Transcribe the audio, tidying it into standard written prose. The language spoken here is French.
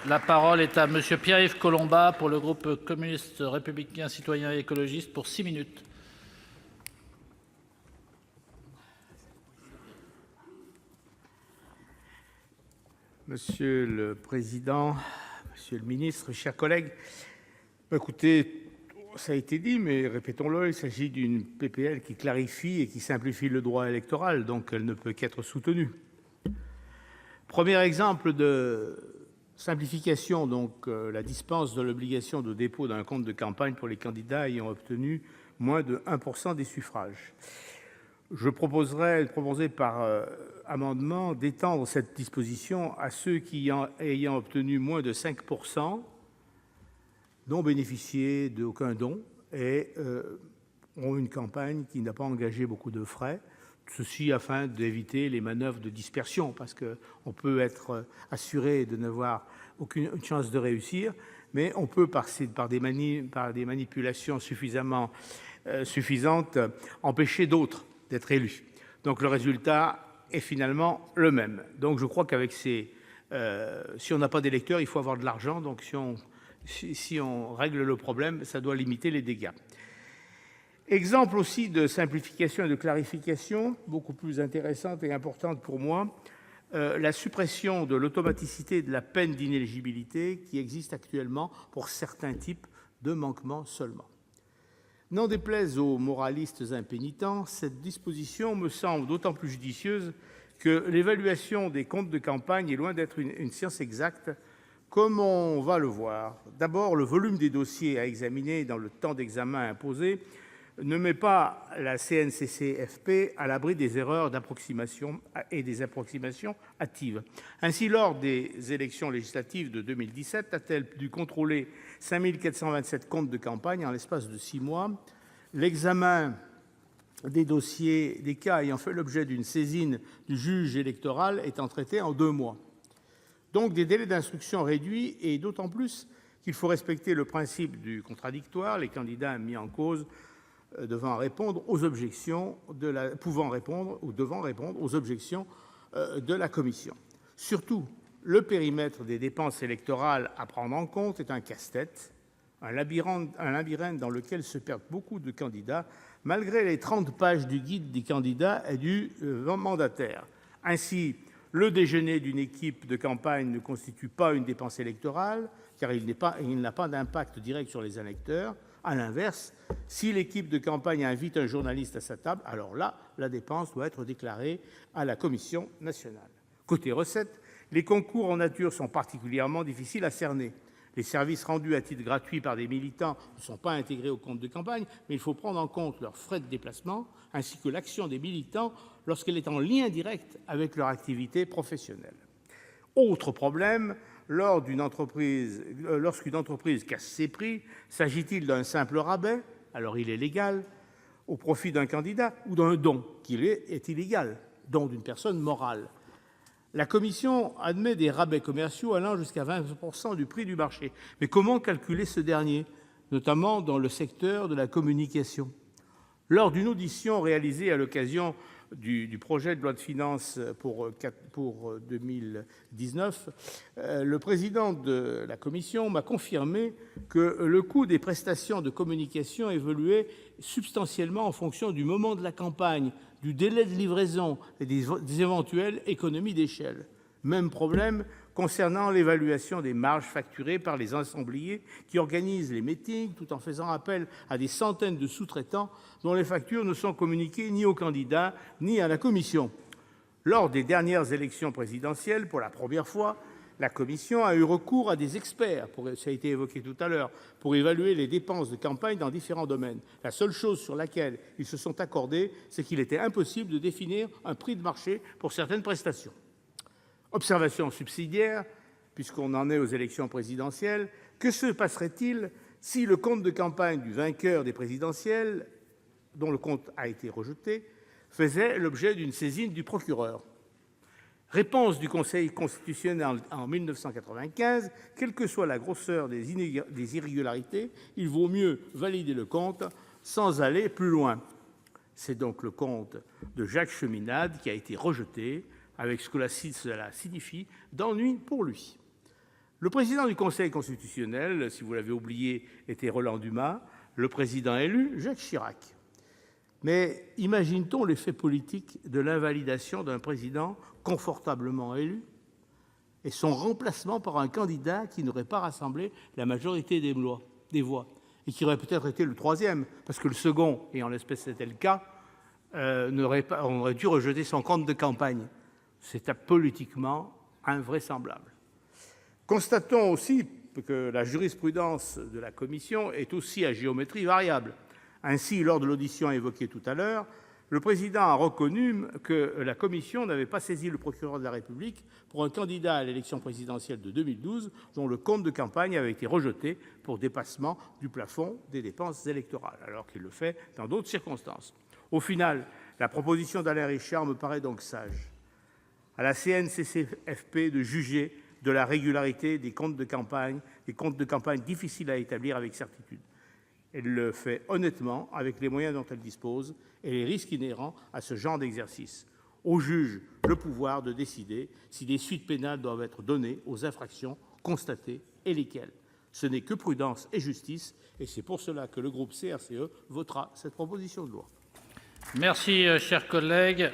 La parole est à Monsieur Pierre-Yves Collombat pour le groupe communiste républicain citoyen et écologiste pour 6 minutes. Monsieur le président, monsieur le ministre, chers collègues, écoutez, ça a été dit, mais répétons-le, il s'agit d'une PPL qui clarifie et qui simplifie le droit électoral, donc elle ne peut qu'être soutenue. Premier exemple de simplification, donc la dispense de l'obligation de dépôt d'un compte de campagne pour les candidats ayant obtenu moins de 1% des suffrages. Je proposerai par amendement d'étendre cette disposition à ceux ayant obtenu moins de 5%, n'ont bénéficié d'aucun don et ont une campagne qui n'a pas engagé beaucoup de frais. Ceci afin d'éviter les manœuvres de dispersion, parce qu'on peut être assuré de n'avoir aucune chance de réussir, mais on peut, par des manipulations suffisantes, empêcher d'autres d'être élus. Donc le résultat est finalement le même. Donc je crois qu'avec si on n'a pas d'électeurs, il faut avoir de l'argent. Donc si on règle le problème, ça doit limiter les dégâts. Exemple aussi de simplification et de clarification, beaucoup plus intéressante et importante pour moi, la suppression de l'automaticité de la peine d'inéligibilité qui existe actuellement pour certains types de manquements seulement. N'en déplaise aux moralistes impénitents, cette disposition me semble d'autant plus judicieuse que l'évaluation des comptes de campagne est loin d'être une science exacte, comme on va le voir. D'abord, le volume des dossiers à examiner dans le temps d'examen imposé ne met pas la CNCCFP à l'abri des erreurs d'approximation et des approximations hâtives. Ainsi, lors des élections législatives de 2017, a-t-elle dû contrôler 5 427 comptes de campagne en l'espace de 6 mois. L'examen des dossiers, des cas ayant fait l'objet d'une saisine du juge électoral étant traité en 2 mois. Donc des délais d'instruction réduits, et d'autant plus qu'il faut respecter le principe du contradictoire, les candidats mis en cause devant répondre aux objections de la commission. Surtout, le périmètre des dépenses électorales à prendre en compte est un casse-tête, un labyrinthe dans lequel se perdent beaucoup de candidats, malgré les 30 pages du guide des candidats et du mandataire. Ainsi, le déjeuner d'une équipe de campagne ne constitue pas une dépense électorale, car il n'a pas d'impact direct sur les électeurs. À l'inverse, si l'équipe de campagne invite un journaliste à sa table, alors là, la dépense doit être déclarée à la Commission nationale. Côté recettes, les concours en nature sont particulièrement difficiles à cerner. Les services rendus à titre gratuit par des militants ne sont pas intégrés au compte de campagne, mais il faut prendre en compte leurs frais de déplacement, ainsi que l'action des militants lorsqu'elle est en lien direct avec leur activité professionnelle. Autre problème, lorsqu'une entreprise casse ses prix, s'agit-il d'un simple rabais, alors il est légal, au profit d'un candidat, ou d'un don, qui est illégal, don d'une personne morale? La Commission admet des rabais commerciaux allant jusqu'à 20% du prix du marché. Mais comment calculer ce dernier, notamment dans le secteur de la communication? Lors d'une audition réalisée à l'occasion du projet de loi de finances pour 2019, le président de la Commission m'a confirmé que le coût des prestations de communication évoluait substantiellement en fonction du moment de la campagne, du délai de livraison et des éventuelles économies d'échelle. Même problème concernant l'évaluation des marges facturées par les assembliers qui organisent les meetings tout en faisant appel à des centaines de sous-traitants dont les factures ne sont communiquées ni aux candidats ni à la Commission. Lors des dernières élections présidentielles, pour la première fois, la Commission a eu recours à des experts, ça a été évoqué tout à l'heure, pour évaluer les dépenses de campagne dans différents domaines. La seule chose sur laquelle ils se sont accordés, c'est qu'il était impossible de définir un prix de marché pour certaines prestations. Observation subsidiaire, puisqu'on en est aux élections présidentielles, que se passerait-il si le compte de campagne du vainqueur des présidentielles, dont le compte a été rejeté, faisait l'objet d'une saisine du procureur? Réponse du Conseil constitutionnel en 1995, quelle que soit la grosseur des irrégularités, il vaut mieux valider le compte sans aller plus loin. C'est donc le compte de Jacques Cheminade qui a été rejeté, avec ce que cela signifie d'ennui pour lui. Le président du Conseil constitutionnel, si vous l'avez oublié, était Roland Dumas, le président élu, Jacques Chirac. Mais imagine-t-on l'effet politique de l'invalidation d'un président confortablement élu et son remplacement par un candidat qui n'aurait pas rassemblé la majorité des voix et qui aurait peut-être été le troisième, parce que le second, et en l'espèce c'était le cas, on aurait dû rejeter son compte de campagne. C'est politiquement invraisemblable. Constatons aussi que la jurisprudence de la Commission est aussi à géométrie variable. Ainsi, lors de l'audition évoquée tout à l'heure, le président a reconnu que la Commission n'avait pas saisi le procureur de la République pour un candidat à l'élection présidentielle de 2012 dont le compte de campagne avait été rejeté pour dépassement du plafond des dépenses électorales, alors qu'il le fait dans d'autres circonstances. Au final, la proposition d'Alain Richard me paraît donc sage. À la CNCCFP de juger de la régularité des comptes de campagne difficiles à établir avec certitude. Elle le fait honnêtement avec les moyens dont elle dispose et les risques inhérents à ce genre d'exercice. Au juge le pouvoir de décider si des suites pénales doivent être données aux infractions constatées et lesquelles. Ce n'est que prudence et justice, et c'est pour cela que le groupe CRCE votera cette proposition de loi. Merci, cher collègue.